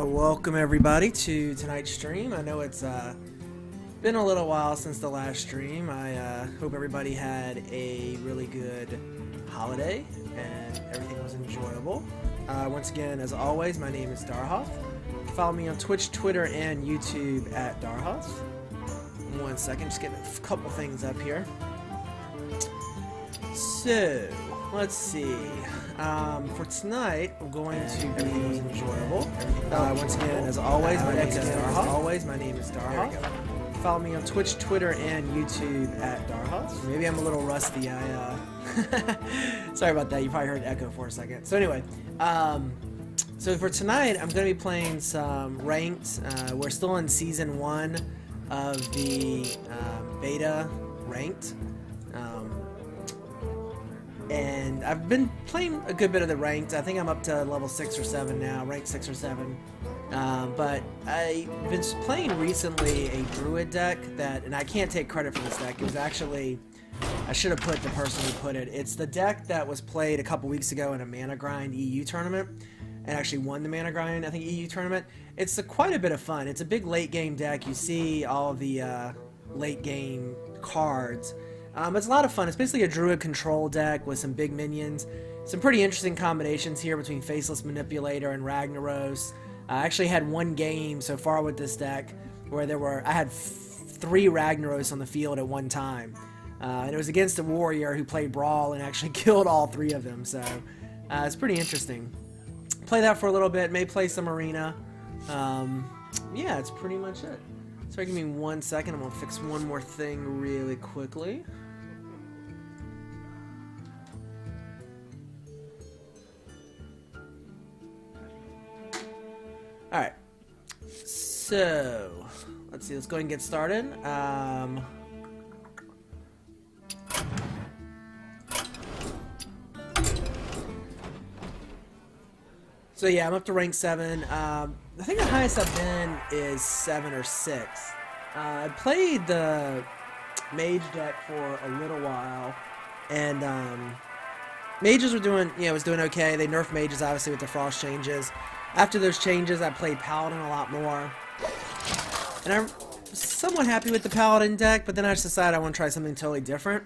Welcome everybody to tonight's stream. I know it's been a little while since the last stream. I hope everybody had a really good holiday and everything was enjoyable. Once again, as always, my name is Darhoth. Follow me on Twitch, Twitter, and YouTube at Darhoth. 1 second, just getting a couple things up here. So, let's see. For tonight, I'm going to be enjoyable. Once again, as always, my name is Darhoth. Follow me on Twitch, Twitter, and YouTube at Darhoth. Maybe I'm a little rusty. Sorry about that. You probably heard echo for a second. So anyway, so for tonight, I'm going to be playing some ranked. We're still in season 1 of the beta ranked. And I've been playing a good bit of the ranked. I think I'm up to level 6 or 7 now, ranked 6 or 7. But I've been playing recently a Druid deck and I can't take credit for this deck. It was actually, I should have put the person who put it. It's the deck that was played a couple weeks ago in a Mana Grind EU tournament, and actually won the Mana Grind, I think, EU tournament. It's quite a bit of fun. It's a big late game deck. You see all of the late game cards. It's a lot of fun. It's basically a Druid control deck with some big minions. Some pretty interesting combinations here between Faceless Manipulator and Ragnaros. I actually had one game so far with this deck where I had 3 Ragnaros on the field at one time. And it was against a warrior who played Brawl and actually killed all 3 of them. So it's pretty interesting. Play that for a little bit. May play some Arena. Yeah, it's pretty much it. So give me 1 second. I'm going to fix one more thing really quickly. Alright, so let's see, let's go ahead and get started. So yeah, I'm up to rank 7. I think the highest I've been is 7 or 6. I played the mage deck for a little while, and mages were doing, was doing okay. They nerfed mages obviously with the frost changes. After those changes, I played Paladin a lot more. And I'm somewhat happy with the Paladin deck, but then I just decided I want to try something totally different.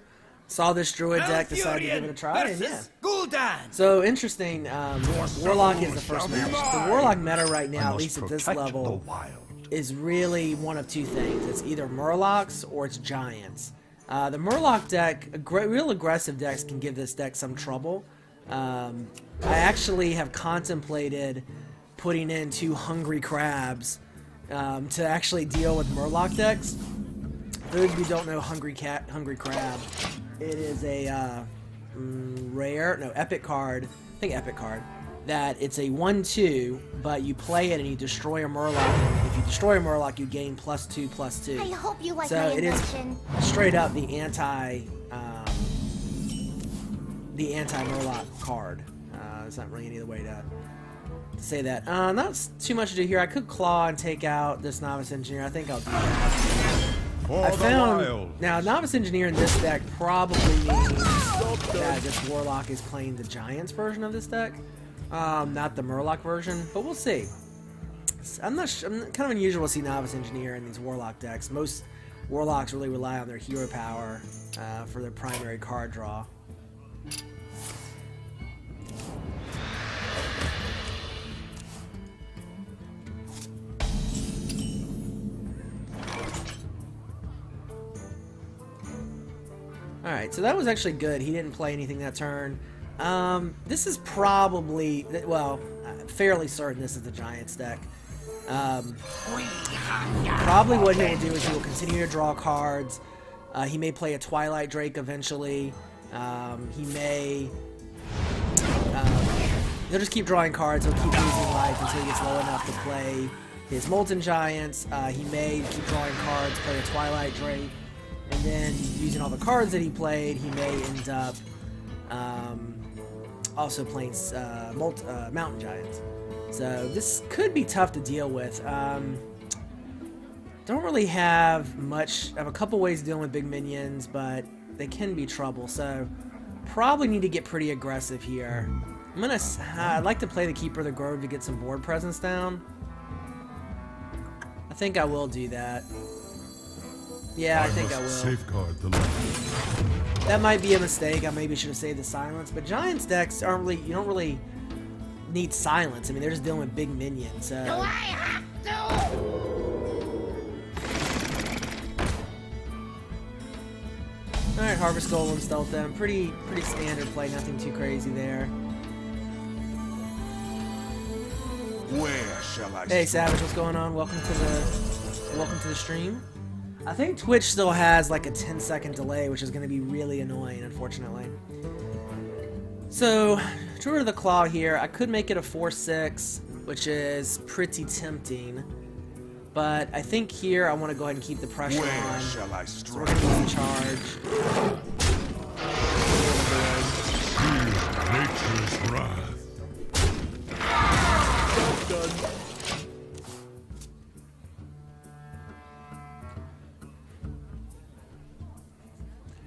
Saw this Druid deck, decided to give it a try, and yeah. So, interesting, Warlock is the first match. The Warlock meta right now, at least at this level, is really one of 2 things. It's either Murlocs or it's Giants. The Murloc deck, real aggressive decks can give this deck some trouble. I actually have contemplated putting in 2 Hungry Crabs to actually deal with Murloc decks. For those of you who don't know Hungry Crab, it is a epic card, I think epic card, that it's a 1/2, but you play it and you destroy a Murloc. If you destroy a Murloc, you gain +2/+2. I hope you like so my it is straight up the anti Murloc card. There's not really any other way to say that. Not too much to do here. I could claw and take out this Novice Engineer. I think I'll do that. I found now Novice Engineer in this deck probably means that this Warlock is playing the Giants version of this deck, not the Murloc version. But we'll see. I'm kind of unusual to see Novice Engineer in these Warlock decks. Most Warlocks really rely on their hero power for their primary card draw. Alright, so that was actually good. He didn't play anything that turn. This is probably, well, fairly certain this is the Giants deck. Probably what he will do is he will continue to draw cards. He may play a Twilight Drake eventually. He may... he'll just keep drawing cards. He'll keep losing life until he gets low enough to play his Molten Giants. He may keep drawing cards, play a Twilight Drake. And then, using all the cards that he played, he may end up also playing Mountain Giants. So this could be tough to deal with. Don't really have much. I have a couple ways of dealing with big minions, but they can be trouble. So probably need to get pretty aggressive here. I'd like to play the Keeper of the Grove to get some board presence down. think I will do that. Yeah, I think I will. Safeguard the land. That might be a mistake. I maybe should have saved the silence. But Giants decks aren't really, you don't really need silence. I mean, they're just dealing with big minions. So. Do I have to? All right, Harvest Golem, Stealth them. Pretty standard play. Nothing too crazy there. Where shall I? Hey, Savage, what's going on? Welcome to the stream. I think Twitch still has like a 10-second delay, which is going to be really annoying, unfortunately. So, Druid of the Claw here. I could make it a 4/6, which is pretty tempting. But I think here I want to go ahead and keep the pressure Where on. shall I So strike? we're going to use the charge. Feel nature's wrath.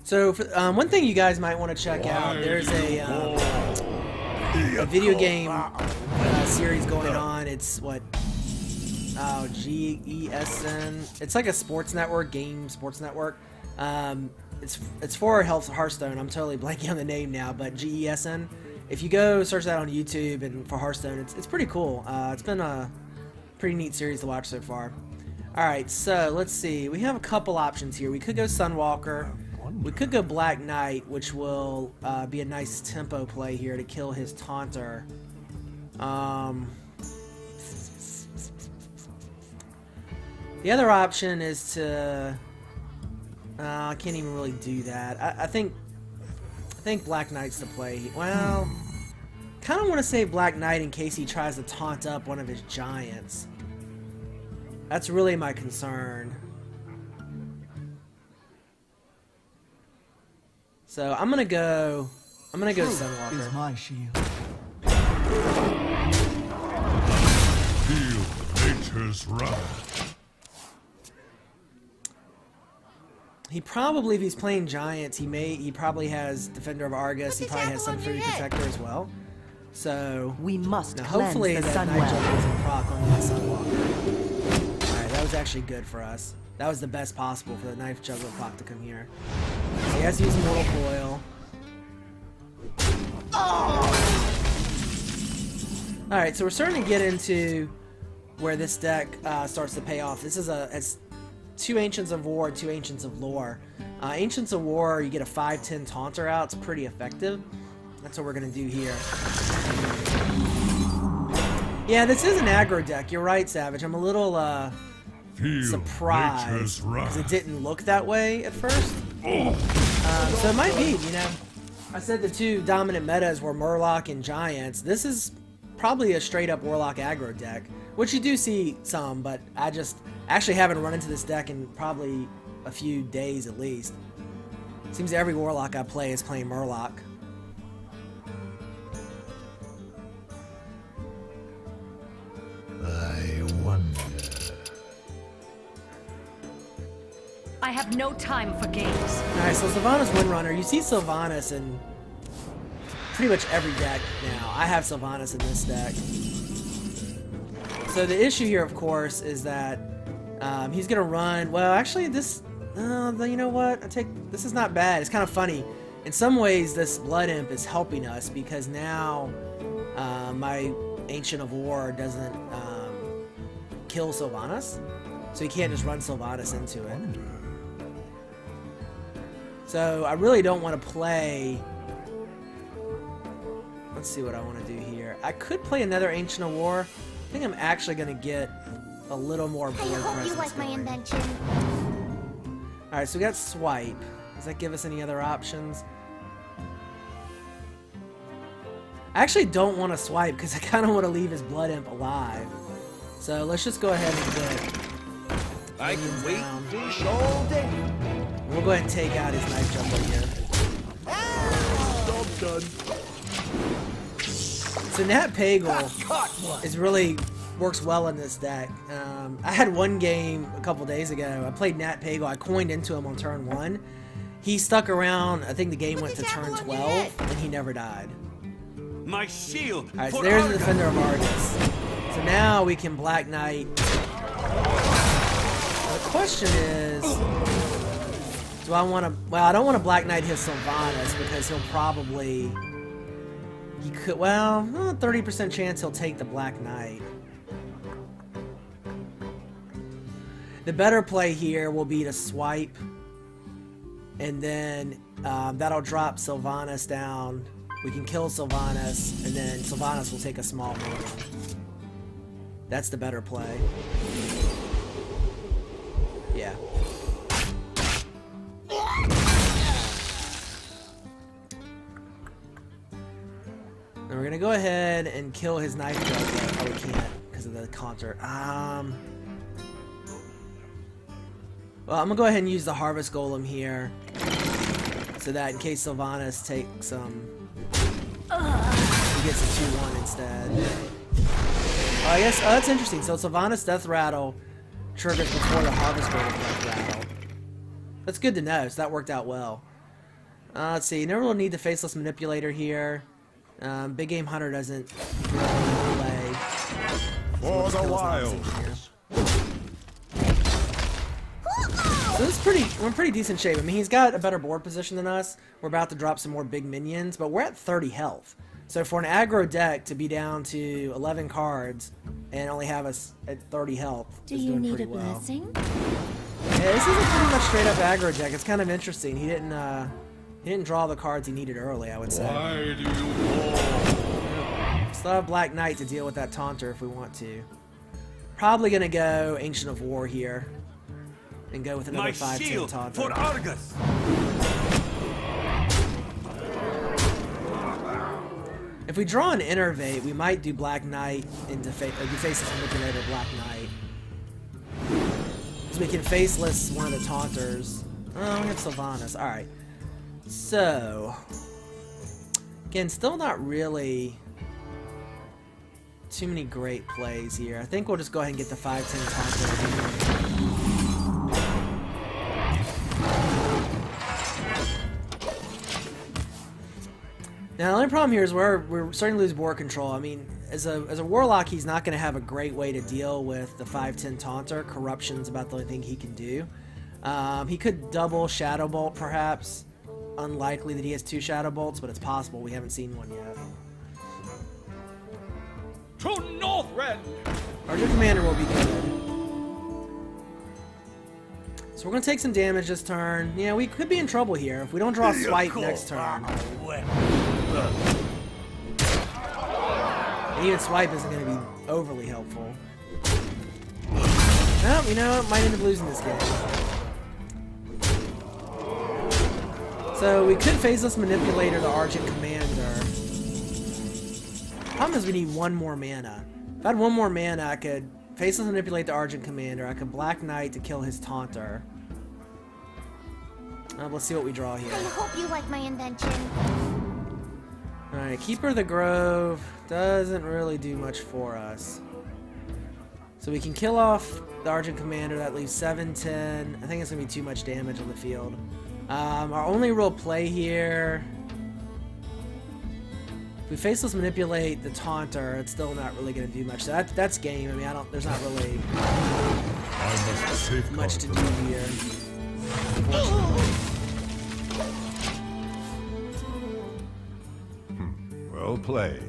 So, one thing you guys might want to check out, there's a video game series going on. It's what? Oh, GESN. It's like a sports network, sports network. It's for Hearthstone. I'm totally blanking on the name now, but GESN. If you go search that on YouTube and for Hearthstone, it's pretty cool. It's been a pretty neat series to watch so far. All right, so let's see. We have a couple options here. We could go Sunwalker. We could go Black Knight, which will be a nice tempo play here to kill his Taunter. The other option is to... I can't even really do that. I think Black Knight's the play. Well, kind of want to save Black Knight in case he tries to taunt up one of his Giants. That's really my concern. So I'm gonna go Sunwalker. Is my shield. Feel nature's wrath. He probably, if he's playing Giants, he probably has Defender of Argus. He probably has Sun Fury Protector as well. So We must now cleanse hopefully the that sun Night well. Jump doesn't proc on that Sunwalker. All right, that was actually good for us. That was the best possible for the Knife Juggler proc to come here. So he has to use Mortal Coil. Alright, so we're starting to get into where this deck starts to pay off. This is it's 2 Ancients of War and 2 Ancients of Lore. Ancients of War, you get a 5/10 Taunter out. It's pretty effective. That's what we're going to do here. Yeah, this is an aggro deck. You're right, Savage. I'm a little surprised because it didn't look that way at first. So it might be, you know. I said the 2 dominant metas were Murloc and Giants. This is probably a straight up Warlock aggro deck, which you do see some, but I just actually haven't run into this deck in probably a few days at least. Seems every Warlock I play is playing Murloc. I wonder. I have no time for games. Alright, so Sylvanas Windrunner. You see Sylvanas in pretty much every deck now. I have Sylvanas in this deck. So the issue here, of course, is that he's going to run... Well, actually, this... you know what? This is not bad. It's kind of funny. In some ways, this Blood Imp is helping us because now my Ancient of War doesn't kill Sylvanas. So he can't just run Sylvanas into it. So I really don't want to play... Let's see what I want to do here. I could play another Ancient of War. I think I'm actually going to get a little more board I hope presence you like my going. invention. Alright, so we got Swipe. Does that give us any other options? I actually don't want to swipe because I kind of want to leave his Blood Imp alive. So let's just go ahead and get... I minions can wait down. fish all day. We'll go ahead and take out his Knife Juggler here. Job done. So Nat Pagel Caught one. is really works well in this deck. I had one game a couple days ago. I played Nat Pagel. I coined into him on turn 1. He stuck around. I think the game went to turn 12, and he never died. My shield. Alright, so for there's the Argus. Defender of Argus. So now we can Black Knight question is, do I want to? Well, I don't want to Black Knight his Sylvanas because he'll probably. He could. Well, 30% chance he'll take the Black Knight. The better play here will be to swipe, and then that'll drop Sylvanas down. We can kill Sylvanas, and then Sylvanas will take a small minion. That's the better play. Yeah. And we're gonna go ahead and kill his knife judge. Oh, we can't because of the counter. Well, I'm gonna go ahead and use the Harvest Golem here, so that in case Sylvanas takes some, he gets a 2-1 instead. I guess that's interesting. So Sylvanas Death Rattle triggers before the Harvest Golem Death Rattle. That's good to know. So that worked out well. Let's see. Never will need the Faceless Manipulator here. Big Game Hunter doesn't really play. For the wild. So this is we're in pretty decent shape. I mean, he's got a better board position than us. We're about to drop some more big minions, but we're at 30 health. So for an aggro deck to be down to 11 cards and only have us at 30 health Do is you doing need pretty a well. blessing? Yeah, this is a pretty much straight up aggro deck. It's kind of interesting. He didn't draw the cards he needed early, I would say. Why do you call? Still have Black Knight to deal with that Taunter if we want to. Probably gonna go Ancient of War here. And go with another My 5/10 shield Taunter. for Argus. If we draw an Innervate, we might do Black Knight into Faceless Manipulator Black Knight. Because we can Faceless one of the Taunters. Oh, we have Sylvanas. Alright. So... Again, still not really too many great plays here. I think we'll just go ahead and get the 5/10 Taunter. Now, the only problem here is we're starting to lose board control. I mean, as a Warlock, he's not going to have a great way to deal with the 5/10 Taunter. Corruption's about the only thing he can do. He could double Shadow Bolt, perhaps. Unlikely that he has 2 Shadow Bolts, but it's possible. We haven't seen one yet. To Northrend. Archer Commander will be good. So we're going to take some damage this turn. Yeah, we could be in trouble here if we don't draw a Swipe next turn. And even Swipe isn't going to be overly helpful. Well, you know, might end up losing this game. So we could Faceless Manipulator the Argent Commander. Problem is we need 1 more mana. If I had 1 more mana, I could Faceless Manipulate the Argent Commander. I could Black Knight to kill his Taunter. Let's see what we draw here. I hope you like my invention. Alright, Keeper of the Grove doesn't really do much for us. So we can kill off the Argent Commander. That leaves 7/10. I think it's going to be too much damage on the field. Our only real play here... If we Faceless Manipulate the Taunter, it's still not really going to do much. So that's game. I mean, there's not really I must safeguard much to the do land. here. Well played.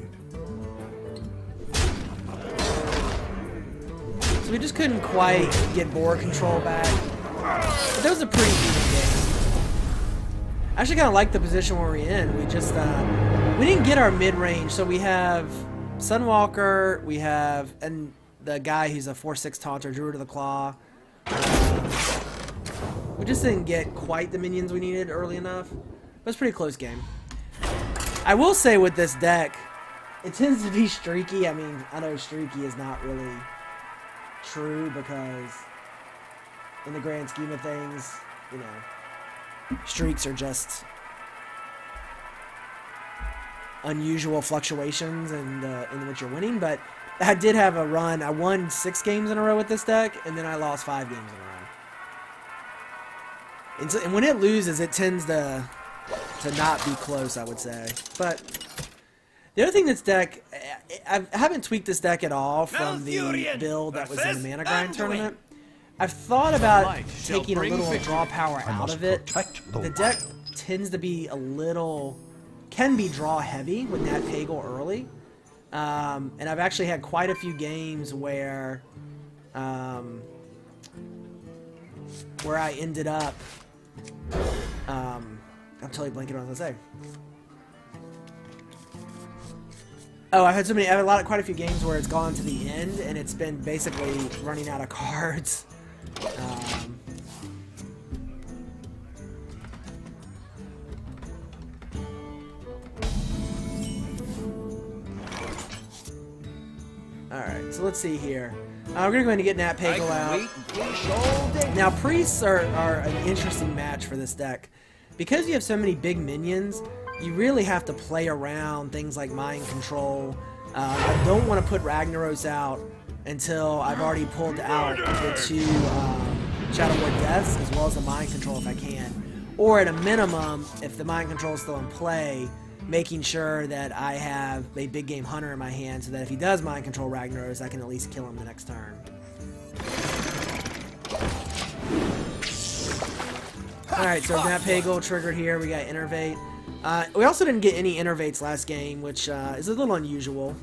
So we just couldn't quite get board control back. But that was a pretty even game. I actually kind of like the position where we're in. We just, we didn't get our mid-range. So we have Sunwalker, we have, and the guy who's a 4/6 Taunter, Druid of the Claw. We just didn't get quite the minions we needed early enough. It was a pretty close game. I will say with this deck, it tends to be streaky. I mean, I know streaky is not really true because in the grand scheme of things, you know, streaks are just unusual fluctuations in which you're winning. But I did have a run. I won 6 games in a row with this deck, and then I lost 5 games in a row. And when it loses, it tends to not be close, I would say. But the other thing this deck, I haven't tweaked this deck at all from the build that was in the Mana Grind tournament. I've thought about Light shall taking a bring little victory. draw power I out must of it. protect the The deck wild. tends to be a little, can be draw heavy with Nat Pagle early. And I've actually had quite a few games where I ended up, I'm totally blanking on what I was gonna say. Oh, I've had quite a few games where it's gone to the end and it's been basically running out of cards. Alright, so let's see here. We're going to go ahead and get Nat Pagle out. Now, priests are an interesting match for this deck. Because you have so many big minions, you really have to play around things like mind control. I don't want to put Ragnaros out until I've already pulled out the 2 Shadow Ward Deaths, as well as the mind control if I can. Or at a minimum, if the mind control is still in play, making sure that I have a big game hunter in my hand so that if he does mind control Ragnaros, I can at least kill him the next turn. Alright, so Nat Pagle triggered here. We got Innervate. We also didn't get any Innervates last game, which is a little unusual.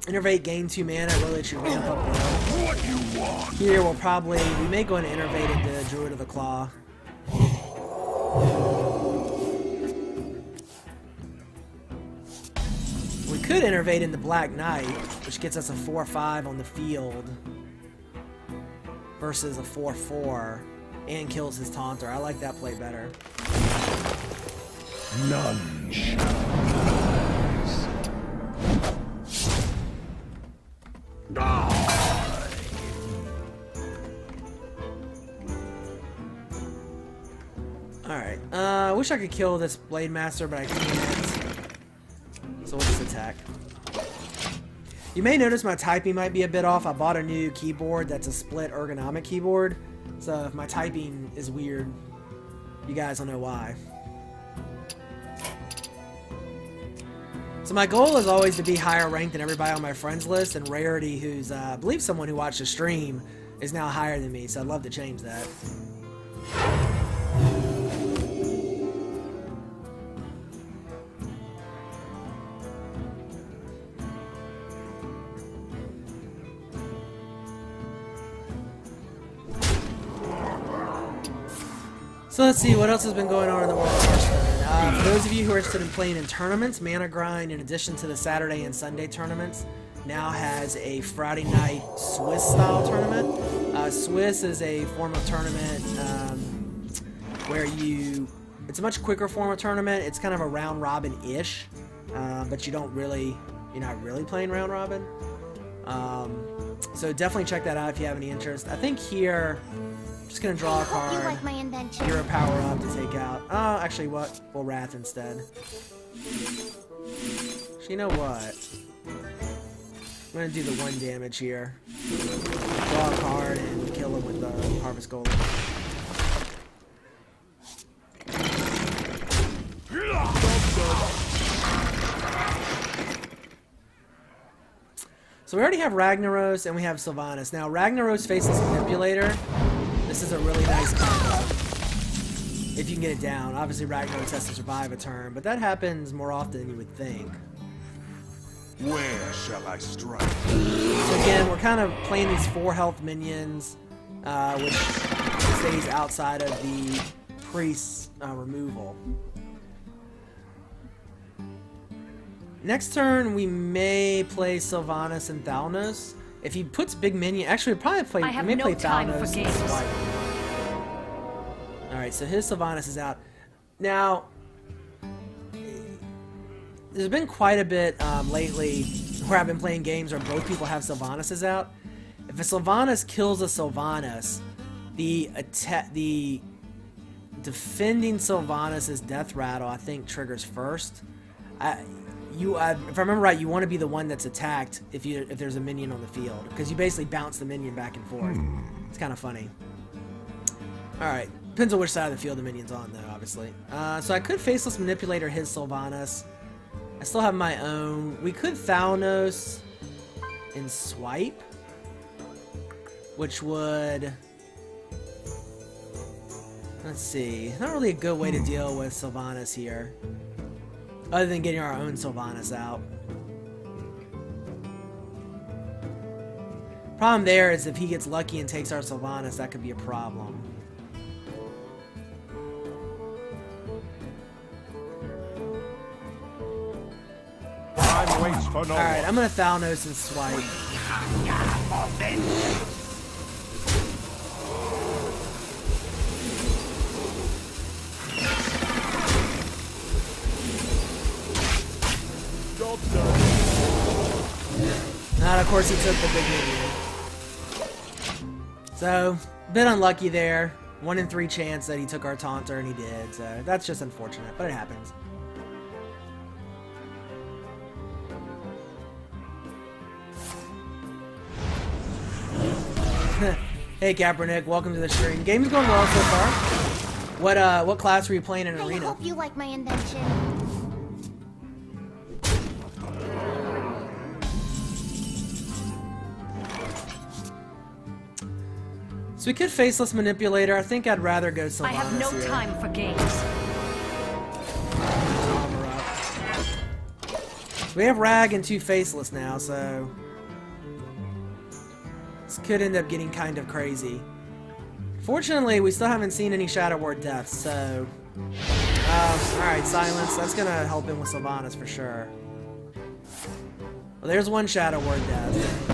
Innervate, gain 2 mana, really lets you ramp up well. What you want? Here we may go and Innervate into Druid of the Claw. We could Innervate into Black Knight, which gets us a 4/5 on the field versus a 4/4 and kills his Taunter. I like that play better. None shall Alright, I wish I could kill this Blade Master, but I can't. So we'll just attack. You may notice my typing might be a bit off. I bought a new keyboard that's a split ergonomic keyboard. So if my typing is weird, you guys will know why. So my goal is always to be higher ranked than everybody on my friends list, and Rarity, who's I believe someone who watched the stream, is now higher than me, so I'd love to change that. So let's see what else has been going on in the world of Hearthstone. For those of you who are interested in playing in tournaments, Mana Grind, in addition to the Saturday and Sunday tournaments, now has a Friday night Swiss style tournament. Swiss is a form of tournament where it's a much quicker form of tournament. It's kind of a round robin-ish, but you're not really playing round robin. So definitely check that out if you have any interest. I think here, just gonna draw a card. You like my invention? Hero power up to take out. Oh, actually, what? We'll Wrath instead. So you know what? I'm gonna do the 1 damage here. Draw a card and kill him with the Harvest Golem. So we already have Ragnaros and we have Sylvanas. Now Ragnaros Faceless Manipulator. This is a really nice combo. If you can get it down. Obviously Ragnaros has to survive a turn, but that happens more often than you would think. Where shall I strike? So again, we're kind of playing these 4 health minions, which stays outside of the priest's removal. Next turn, we may play Sylvanas and Thalnos. If he puts big minion, actually, we'll probably play. I have we may no play time Thalnos for and games. Swipe. All right, so his Sylvanas is out. Now, there's been quite a bit lately where I've been playing games where both people have Sylvanas out. If a Sylvanas kills a Sylvanas, the defending Sylvanas' Death Rattle, I think, triggers first. If I remember right, you want to be the one that's attacked if there's a minion on the field, because you basically bounce the minion back and forth. It's kind of funny. All right, depends on which side of the field the minion's on, though, obviously. So I could Faceless Manipulator his Sylvanas. I still have my own. We could Thalnos and Swipe, which would Let's see. Not really a good way to deal with Sylvanas here. Other than getting our own Sylvanas out. Problem there is if he gets lucky and takes our Sylvanas, that could be a problem. Time waits for no Alright, one. I'm gonna Thalnos and swipe. Job's done. And of course he took the big minion. So, a bit unlucky there. 1 in 3 chance that he took our Taunter, and he did. So, that's just unfortunate, but it happens. Hey Kaepernick, welcome to the stream. Game's going well so far. What class were you playing in I Arena? hope you like my invention. So we could Faceless Manipulator. I think I'd rather go Sylvanas I have no here. time for games. Armor up. We have Rag and 2 Faceless now, so this could end up getting kind of crazy. Fortunately, we still haven't seen any Shadow Ward deaths, so alright, Silence. That's gonna help him with Sylvanas for sure. Well, there's 1 Shadow Ward death.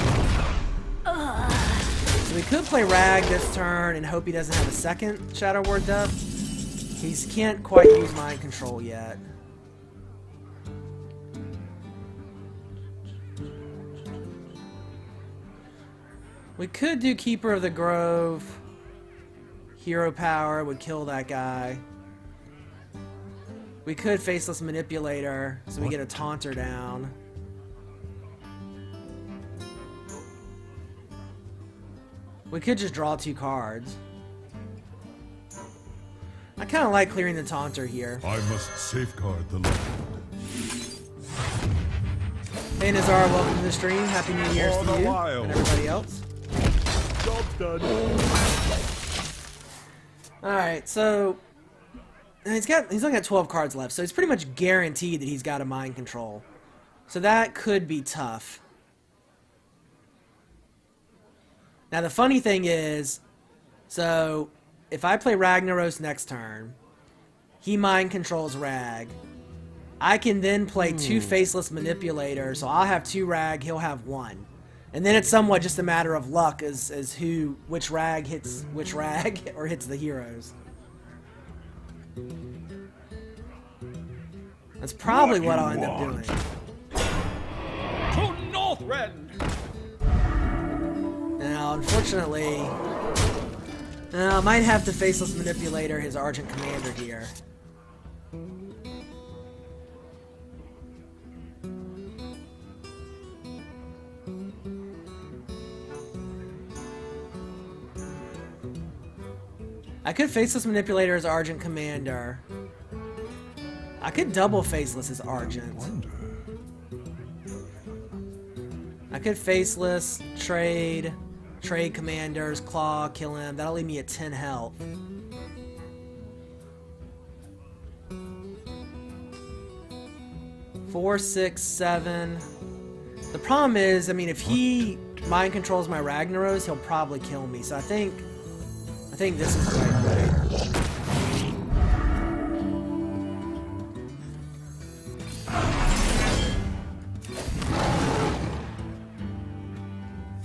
So we could play Rag this turn and hope he doesn't have a second Shadow Ward death. He can't quite use Mind Control yet. We could do Keeper of the Grove. Hero Power would kill that guy. We could Faceless Manipulator, so we get a Taunter down. We could just draw 2 cards. I kind of like clearing the Taunter here. I must safeguard the land. Hey Nazar, welcome to the stream. Happy New Year's For to the you wild. and everybody else. Job's done. Alright, so he's only got 12 cards left, so it's pretty much guaranteed that he's got a Mind Control. So that could be tough. Now the funny thing is, so if I play Ragnaros next turn, he Mind Controls Rag. I can then play 2 Faceless Manipulators, so I'll have 2 Rag, he'll have 1. And then it's somewhat just a matter of luck as which Rag hits which Rag or hits the heroes. That's probably what I'll end up doing. To Northrend. Now, unfortunately, I might have to Faceless Manipulator his Argent Commander here. I could Faceless Manipulator his Argent Commander. I could double Faceless his Argent. I could Faceless, trade Commanders, Claw, kill him. That'll leave me at 10 health. Four, 6, 7. The problem is, I mean, if he Mind Controls my Ragnaros, he'll probably kill me. So I think this is the right play.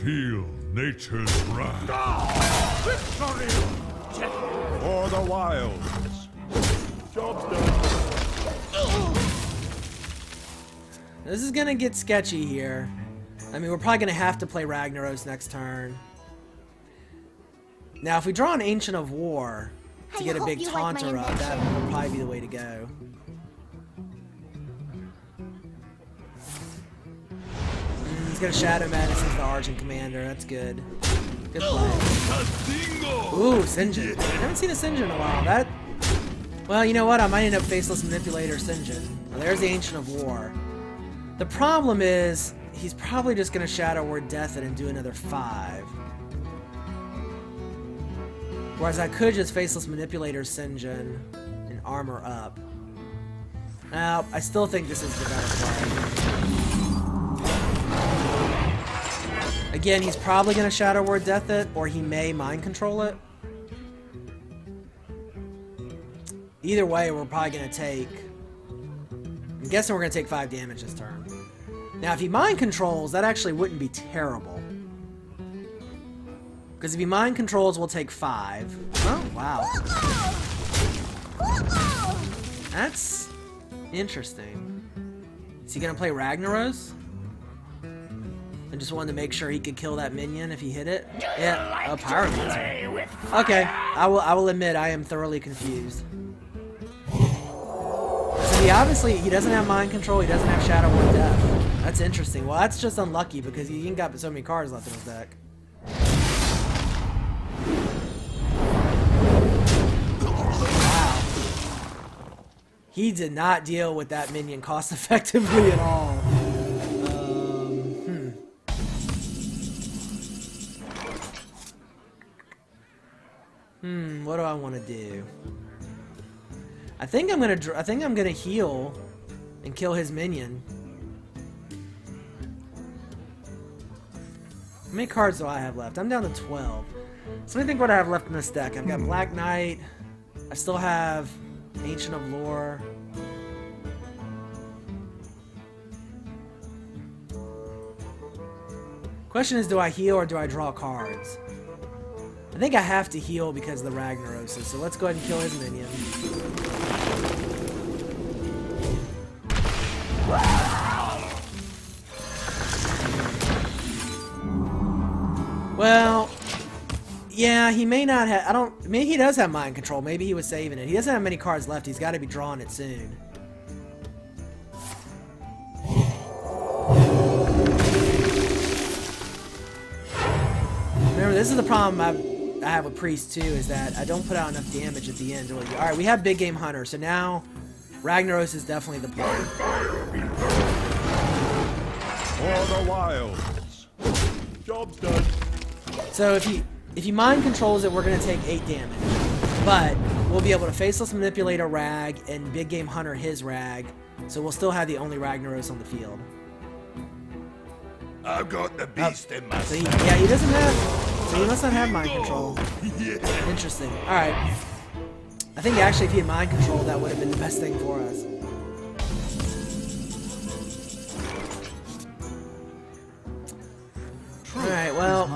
Feel nature's wrath. Victory. For the wilds. Job's done. This is gonna get sketchy here. I mean, we're probably gonna have to play Ragnaros next turn. Now, if we draw an Ancient of War to I get a hope big you like my Taunter up, that invention. would probably be the way to go. He's gonna Shadow Madness as the Argent Commander. That's good. Good play. Ooh, Sinjin. I haven't seen a Sinjin in a while. Well, you know what? I might end up Faceless Manipulator Sinjin. Well, there's the Ancient of War. The problem is, he's probably just gonna Shadow Word Death it and do another 5. Whereas I could just Faceless Manipulator Sinjin and armor up. Now, I still think this is the better play. Again, he's probably going to Shadow Word Death it, or he may Mind Control it. Either way, we're probably going to take... I'm guessing we're going to take 5 damage this turn. Now, if he Mind Controls, that actually wouldn't be terrible. Because if he Mind Controls, we'll take 5. Oh, wow. That's interesting. Is he going to play Ragnaros? I just wanted to make sure he could kill that minion if he hit it. Yeah, oh, Pyromancer. Okay, I will admit I am thoroughly confused. So he doesn't have Mind Control, he doesn't have Shadow Word Death. That's interesting. Well, that's just unlucky because he ain't got so many cards left in his deck. Wow. He did not deal with that minion cost effectively at all. What do I want to do? I think I'm gonna heal and kill his minion. How many cards do I have left? I'm down to 12. So let me think what I have left in this deck. I've got Black Knight. I still have Ancient of Lore. Question is, do I heal or do I draw cards? I think I have to heal because of the Ragnaroses, so let's go ahead and kill his minion. Well, yeah, he may not have... maybe he does have Mind Control. Maybe he was saving it. He doesn't have many cards left. He's got to be drawing it soon. Remember, this is the problem I have with Priest too, is that I don't put out enough damage at the end. Alright, we have Big Game Hunter, so now Ragnaros is definitely the play. For the wilds. Job's done. So if he Mind Controls it, we're going to take 8 damage. But we'll be able to Faceless Manipulate a Rag and Big Game Hunter his Rag, so we'll still have the only Ragnaros on the field. I've got the beast in my so he doesn't have... So he must not have Mind Control. Yeah. Interesting. Alright. I think actually if he had Mind Control, that would have been the best thing for us. Alright, well...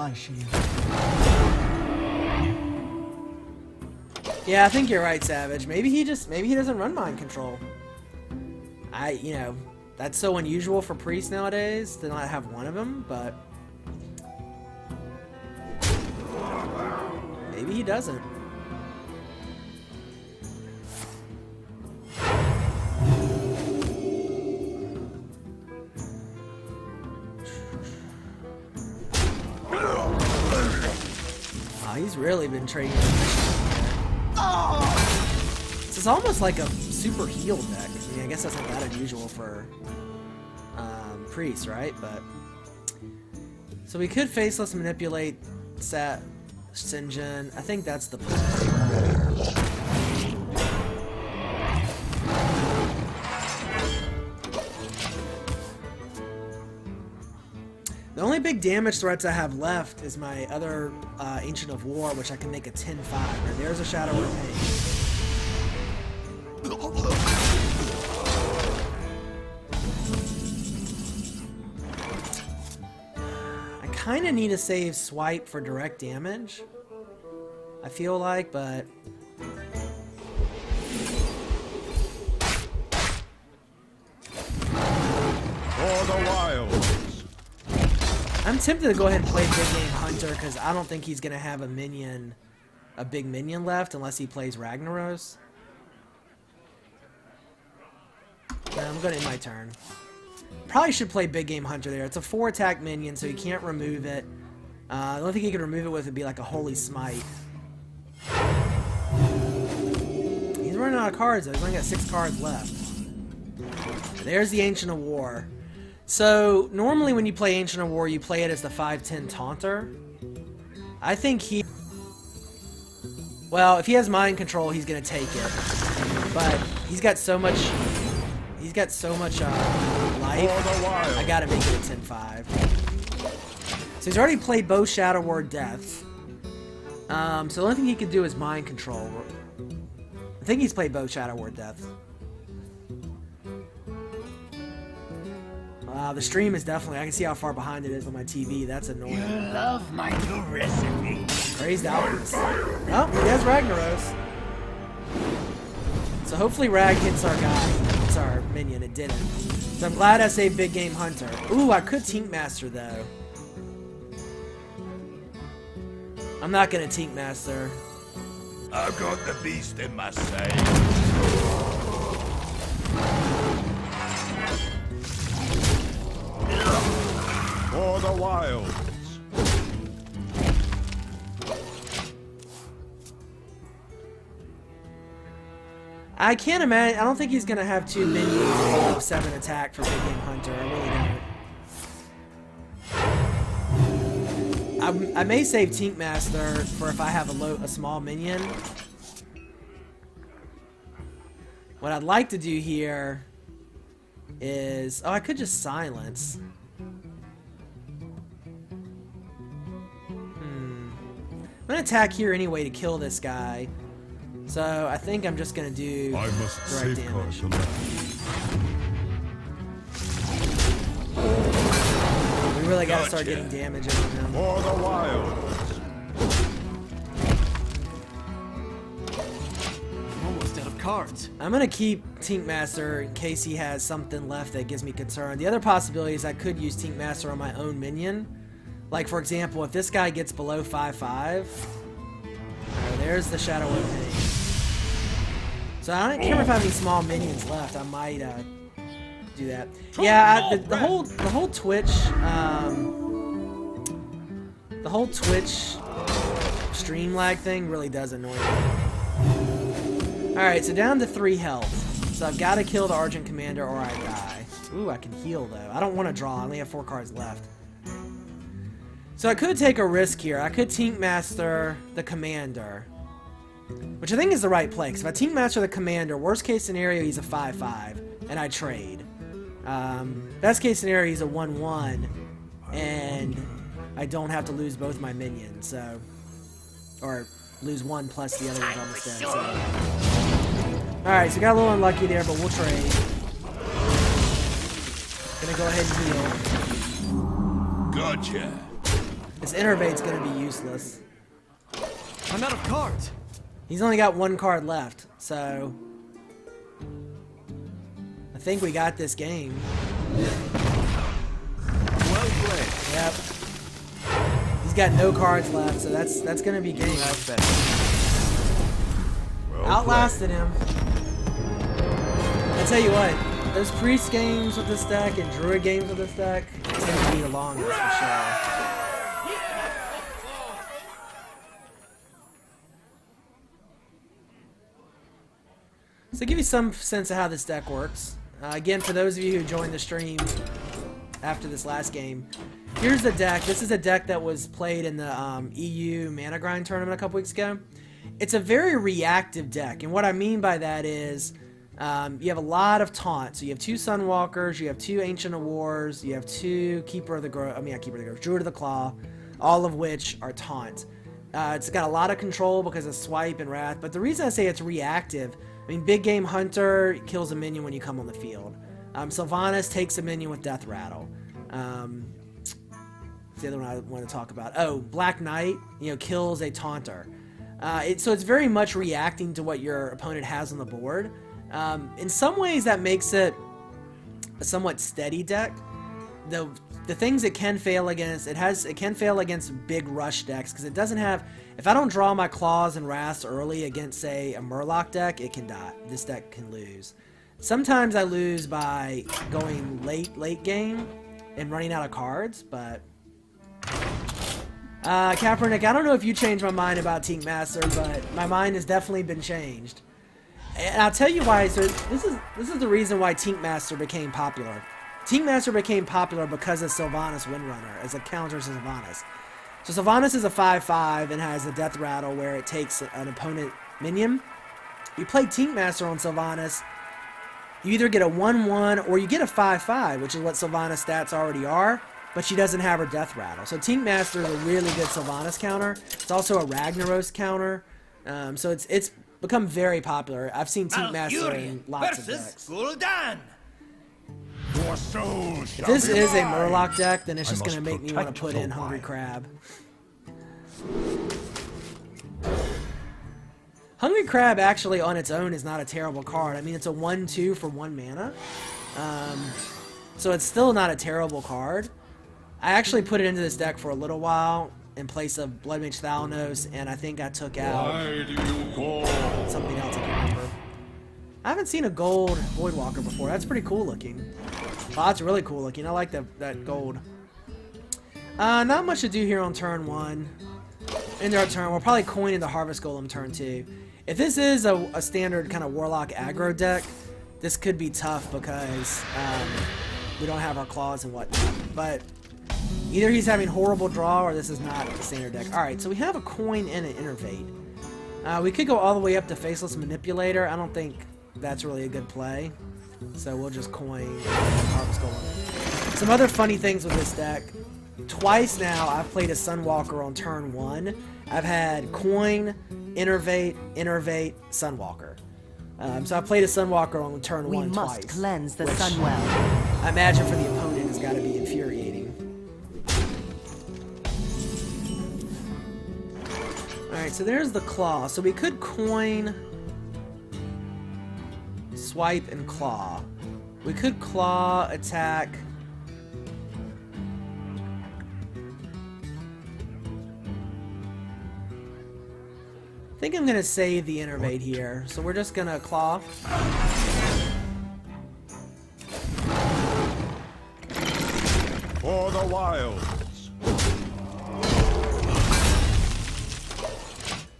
Yeah, I think you're right, Savage. Maybe he doesn't run Mind Control. That's so unusual for Priest nowadays to not have one of them, but... maybe he doesn't. Oh, he's really been trading. This is almost like a super heal deck. I mean, I guess that's not that unusual for Priest, right? But so we could Faceless Manipulate Sinjin. I think that's the play. The only big damage threats I have left is my other Ancient of War, which I can make a 10-5. Right, there's a Shadow of Pain. I kind of need to save Swipe for direct damage, I feel like, but... For the wilds. I'm tempted to go ahead and play Big Game Hunter because I don't think he's going to have a big minion left unless he plays Ragnaros. Yeah, I'm going to end my turn. Probably should play Big Game Hunter there. It's a 4-attack minion, so you can't remove it. The only thing you could remove it with would be like a Holy Smite. He's running out of cards, though. He's only got 6 cards left. There's the Ancient of War. So, normally when you play Ancient of War, you play it as the 5/10 Taunter. I think he... Well, if he has mind control, he's gonna take it. But he's got so much. He's got so much life. I gotta make it a 10-5. So he's already played both Shadow Word Deaths. So the only thing he could do is mind control. I think he's played both Shadow Word Deaths. Wow, the stream is definitely. I can see how far behind it is on my TV. That's annoying. You love my new recipe. Praise the Alchemist. Oh, he has Ragnaros. So hopefully Rag hits our guy. Hits our minion. It didn't. So I'm glad I saved Big Game Hunter. Ooh, I could Tink Master though. I'm not gonna Tink Master. I've got the beast in my sight. For the wilds. I can't imagine. I don't think he's gonna have 2 minions of 7 attack for Big Game Hunter. I really don't. I may save Tink Master for if I have a small minion. What I'd like to do here is... Oh, I could just silence. I'm gonna attack here anyway to kill this guy. So I think I'm just gonna do I must direct safeguard damage. the land. We really gotta Gotcha. start getting damage on him. For the wilds. I'm almost out of cards. I'm gonna keep Tink Master in case he has something left that gives me concern. The other possibility is I could use Tink Master on my own minion. Like for example, if this guy gets below 5/5, there's the Shadow Word Pain. So I don't care if I have any small minions left. I might do that. Yeah, the whole Twitch stream lag thing really does annoy me. All right, so down to 3 health. So I've got to kill the Argent Commander or I die. Ooh, I can heal though. I don't want to draw. I only have 4 cards left. So I could take a risk here. I could Tink Master the Commander, which I think is the right play. Because if I Tink Master the Commander, worst case scenario, he's a 5/5, and I trade. Best case scenario, he's a 1/1, and I don't have to lose both my minions. So, or lose one plus the other one's almost dead. So. All right, so got a little unlucky there, but we'll trade. Gonna go ahead and heal. Gotcha. This Innervate's gonna be useless. I'm out of cards. He's only got 1 card left, so I think we got this game. Well played. Yep. He's got no cards left, so that's gonna be game. That's better. Well Outlasted him. I tell you what, those priest games with this deck and druid games with this deck tend to be the longest for sure. So to give you some sense of how this deck works, again, for those of you who joined the stream after this last game, here's the deck. This is a deck that was played in the EU Mana Grind tournament a couple weeks ago. It's a very reactive deck, and what I mean by that is you have a lot of taunts. So you have 2 Sunwalkers, you have 2 Ancient of Wars, you have 2 Keeper of the Grove, Druid of the Claw, all of which are taunt. It's got a lot of control because of Swipe and Wrath, but the reason I say it's reactive, I mean, Big Game Hunter kills a minion when you come on the field. Sylvanas takes a minion with Death Rattle. What's the other one I want to talk about? Oh, Black Knight, kills a Taunter. So it's very much reacting to what your opponent has on the board. In some ways, that makes it a somewhat steady deck. The things it can fail against, it can fail against big rush decks because it doesn't have. If I don't draw my Claws and Wraths early against, say, a Murloc deck, it can die. This deck can lose. Sometimes I lose by going late game and running out of cards, but Kaepernick, I don't know if you changed my mind about Tink Master, but my mind has definitely been changed. And I'll tell you why. So this is the reason why Tink Master became popular. Tink Master became popular because of Sylvanas Windrunner as a counter to Sylvanas. So Sylvanas is a 5/5 and has a death rattle where it takes an opponent minion. You play Tink Master on Sylvanas, you either get a 1/1 or you get a 5/5, which is what Sylvanas stats already are, but she doesn't have her death rattle. So Tink Master is a really good Sylvanas counter. It's also a Ragnaros counter. So it's become very popular. I've seen Tink Master in lots of decks. Gul'dan. Your soul If shall this be is a mine. Murloc deck, then it's I just going to must make me want to protect put the in Hungry wild. Crab. Hungry Crab actually on its own is not a terrible card. I mean, it's a 1/2 for 1 mana. So it's still not a terrible card. I actually put it into this deck for a little while in place of Blood Mage Thalanos, and I think I took out Why do you call? something else I can't remember. I haven't seen a gold Voidwalker before. That's pretty cool looking. Wow, that's really cool looking. I like that gold. Not much to do here on turn 1. End our turn. We'll probably coin into Harvest Golem turn 2. If this is a standard kind of Warlock aggro deck, this could be tough because we don't have our claws and whatnot. But either he's having horrible draw or this is not a standard deck. Alright, so we have a coin and an Innervate. We could go all the way up to Faceless Manipulator. I don't think that's really a good play. So we'll just coin Harvest Golem. Some other funny things with this deck. Twice now I've played a Sunwalker on turn 1. I've had coin, Innervate, Sunwalker. So I played a Sunwalker on turn 1 twice. We must cleanse the which Sunwell. I imagine for the opponent has got to be infuriating. Alright, so there's the claw. So we could coin, swipe, and claw. We could claw, attack. I think I'm going to save the Innervate here. So we're just going to claw. For the wilds.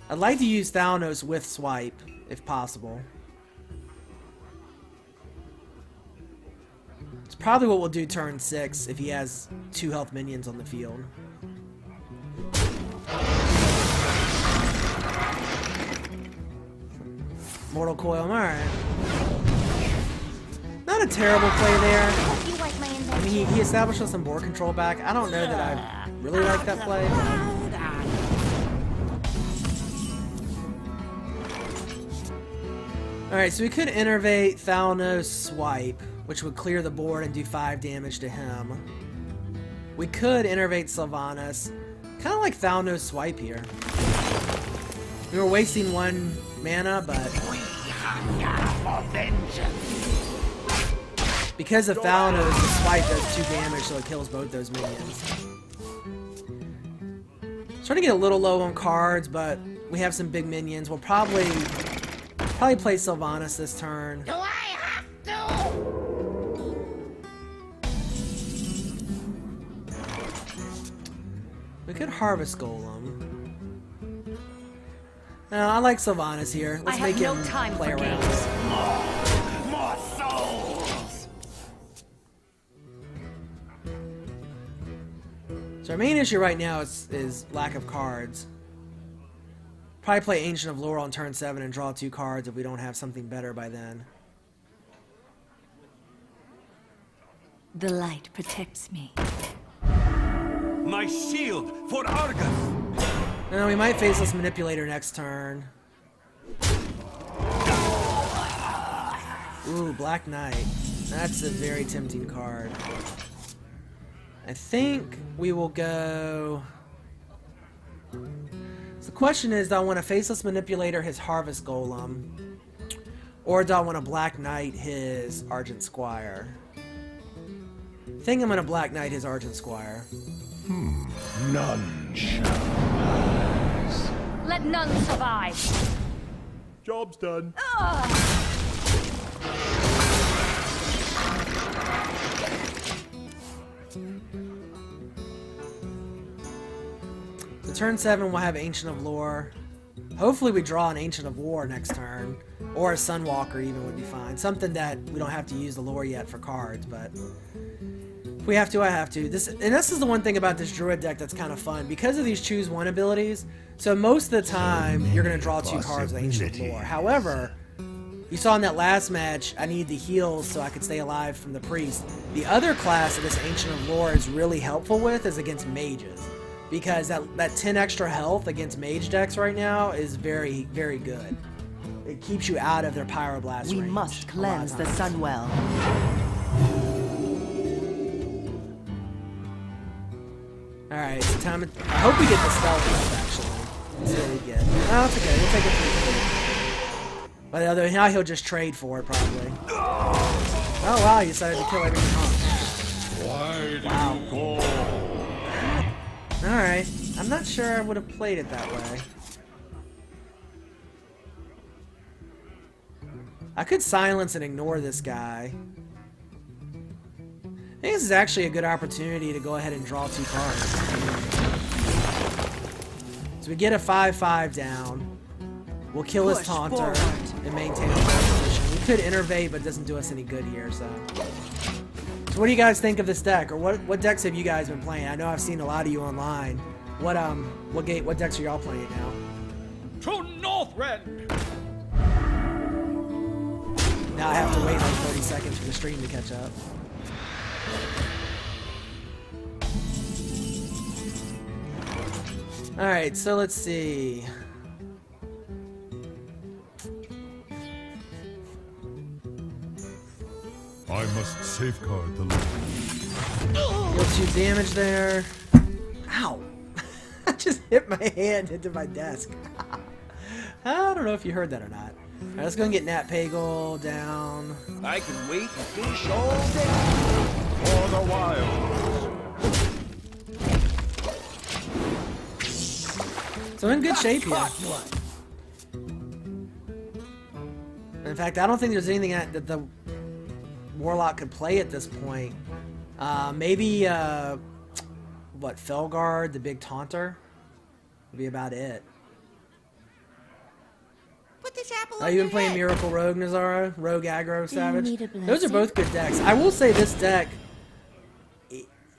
I'd like to use Thalanos with swipe, if possible. It's probably what we'll do turn 6 if he has 2 health minions on the field. Mortal Coil, alright. Not a terrible play there. You like my I mean, he established us some board control back. I don't know that I really like that play. Alright, so we could Innervate, Thalanos, swipe, which would clear the board and do 5 damage to him. We could Innervate Sylvanas. Kind of like Thalanos swipe here. We were wasting 1 mana, but For vengeance. because of Thalanos, the swipe does 2 damage, so it kills both those minions. Trying to get a little low on cards, but we have some big minions. We'll probably play Sylvanas this turn. Do I have to? We could Harvest Golem. No, I like Sylvanas here. Let's I have make no him time play for around. games. More souls. So our main issue right now is lack of cards. Probably play Ancient of Lore on turn 7 and draw 2 cards if we don't have something better by then. The light protects me. My shield for Argus! No, we might Faceless Manipulator next turn. Ooh, Black Knight. That's a very tempting card. I think we will go... So the question is, do I want to Faceless Manipulator his Harvest Golem? Or do I want to Black Knight his Argent Squire? I think I'm going to Black Knight his Argent Squire. None shall. Let none survive. Job's done. So turn 7 we'll have Ancient of Lore. Hopefully we draw an Ancient of War next turn. Or a Sunwalker even would be fine. Something that we don't have to use the lore yet for cards, but... we have to, I have to. This is the one thing about this Druid deck that's kind of fun. Because of these choose one abilities, so most of the time, you're going to draw 2 cards with Ancient Lore. However, you saw in that last match, I needed the heals so I could stay alive from the Priest. The other class that this Ancient of Lore is really helpful with is against mages. Because that 10 extra health against mage decks right now is very, very good. It keeps you out of their Pyroblast We range must a lot of cleanse the times. Sunwell. Alright, it's time to, I hope we get the stealth up, actually. Let's see what we get. Oh, it's okay. We'll take it pretty quick. But the other, now he'll just trade for it, probably. Oh, wow, he decided to kill everything off. Why do Wow. you call? Alright. I'm not sure I would have played it that way. I could silence and ignore this guy. I think this is actually a good opportunity to go ahead and draw 2 cards. So we get a 5/5 down. We'll kill his Push Taunter forward. and maintain our position. We could innervate, but it doesn't do us any good here, so. So what do you guys think of this deck? Or what decks have you guys been playing? I know I've seen a lot of you online. What decks are y'all playing now? To Northrend! Now I have to wait like 30 seconds for the stream to catch up. Alright, so let's see. I must safeguard the light. Deal 2 damage there. Ow! I just hit my hand into my desk. I don't know if you heard that or not. Alright, let's go and get Nat Pagel down. I can wait and fish all day. For the wild. So in good shape here. In fact, I don't think there's anything that the Warlock could play at this point. Maybe, what, Felguard, the big Taunter? Would be about it. Put this apple Oh, on you been your playing head. Miracle Rogue, Nazara? Rogue Aggro Savage? need a Those are blessing? both good decks. I will say this deck,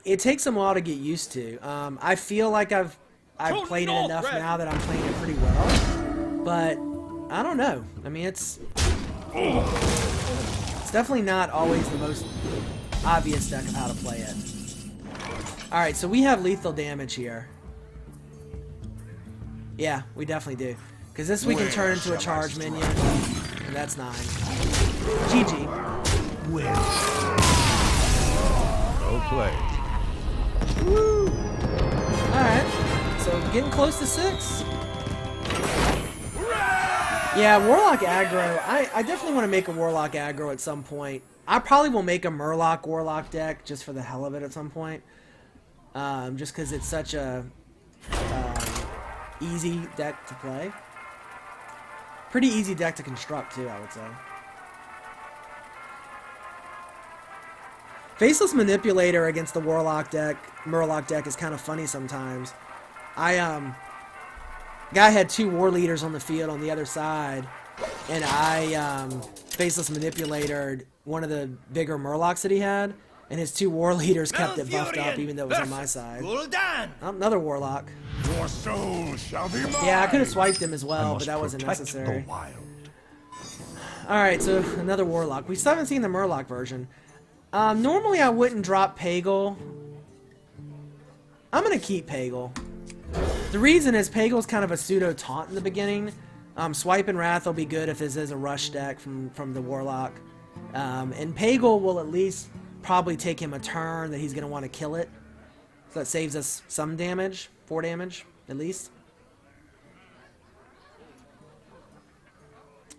it takes a while to get used to. I feel like I've played it enough now that I'm playing it pretty well. But, I don't know. I mean, it's definitely not always the most obvious deck of how to play it. Alright, so we have lethal damage here. Yeah, we definitely do. Because this we can turn into a charge minion, and that's 9. GG. No play. Woo! Alright, so getting close to 6. Yeah, Warlock aggro. I definitely want to make a Warlock aggro at some point. I probably will make a Murloc Warlock deck just for the hell of it at some point. Just because it's such a easy deck to play. Pretty easy deck to construct too, I would say. Faceless Manipulator against the Murloc deck is kind of funny sometimes. Guy had 2 war leaders on the field on the other side, and I Faceless Manipulated one of the bigger Murlocs that he had, and his 2 war leaders kept it buffed up even though it was on my side. Gul'dan. Oh, another Warlock. Your soul shall be mine. Yeah, I could have swiped him as I well, but must that wasn't protect necessary. The wild. Alright, so another Warlock. We still haven't seen the Murloc version. Normally I wouldn't drop Pagel. I'm going to keep Pagel. The reason is Pagel's kind of a pseudo-taunt in the beginning. Swipe and Wrath will be good if this is a rush deck from the Warlock. And Pagel will at least probably take him a turn that he's going to want to kill it. So that saves us some damage. 4 damage, at least.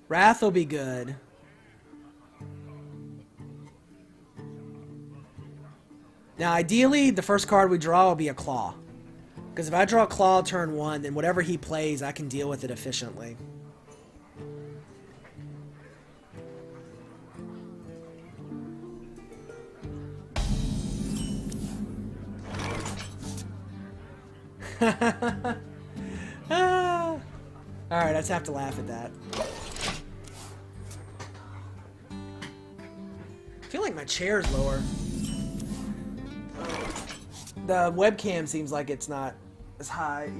Wrath will be good. Now, ideally, the first card we draw will be a Claw. Because if I draw a Claw turn 1, then whatever he plays, I can deal with it efficiently. Alright, I just have to laugh at that. I feel like my chair's lower. the webcam seems like it's not as high.